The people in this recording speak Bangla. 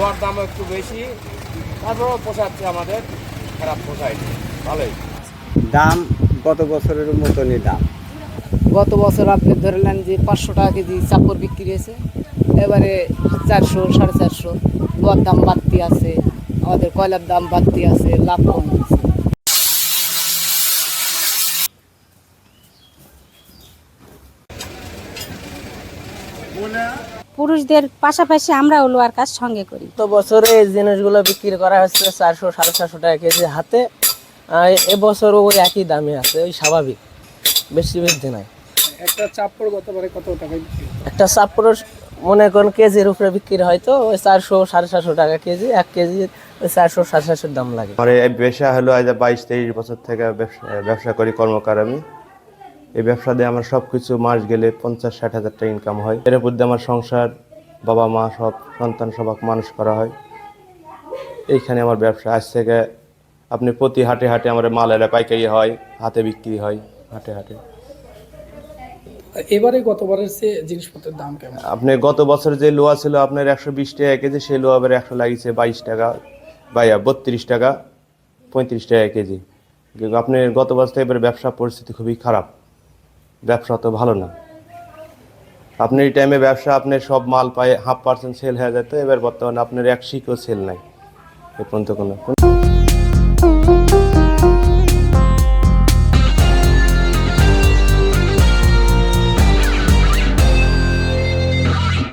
লোহার দাম একটু বেশি, তারপরেও পোষাচ্ছে আমাদের, খারাপ পোষায়নি, ভালোই দাম গত বছরের মতনই দাম। গত বছর আপনি ধরে নেন যে 500 টাকা কেজি চাপড় বিক্রি হয়েছে, এবারে 400 450। লোহার দাম বাড়তি আছে, আমাদের কয়লার দাম বাড়তি আছে, লাভ কম হয়েছে। পুরুষদের পাশাপাশি আমরাও লোহার কাজ সঙ্গে করি। তো বছরে এই জিনিসগুলো বিক্রি করা হচ্ছে 400 450 টাকা কেজি হাতে। এবছরও ওই একই দামে আছে, ওই স্বাভাবিক, বেশি বৃদ্ধি নাই। একটা চাপড় গতবারে কত টাকায় বিক্রি? একটা চাপড় মনে করেন কেজির উপরে বিক্রি হয়, তো ওই 400 750 টাকা কেজি, 1 কেজি ওই 400 750 দাম লাগে। আমার এই ব্যবসা হলো আজ 22-23 বছর থেকে ব্যবসা করি, কর্মকার আমি। এই ব্যবসা দিয়ে আমার সব কিছু মাস গেলে 50-60 হাজার টাকা ইনকাম হয়। এর উপর দিয়ে আমার সংসার, বাবা মা সব সন্তান সবাক মানুষ করা হয়। এইখানে আমার ব্যবসা। আজ থেকে আপনি প্রতি হাটে হাটে আমার মাল এলে পাইকারি হয়, হাতে বিক্রি হয় হাটে হাটে। এবারে গতবারের চেয়ে জিনিসপত্রের দাম কেমন? আপনি গত বছর যে লোহা ছিল আপনার 120 টাকা কেজি, সেই লোহা এবার 100 লাগিয়েছে 22 টাকা, 32 টাকা, 35 টাকা কেজি। কিন্তু আপনি গত বছর এবার ব্যবসা পরিস্থিতি খুবই খারাপ, ব্যবসা তো ভালো না। আপনি এই টাইমে ব্যবসা আপনি সব মাল পায় 0.5% সেল হয়ে যেত, এবার বর্তমানে আপনার 1 শিকও সেল নাই এ পর্যন্ত কোনো।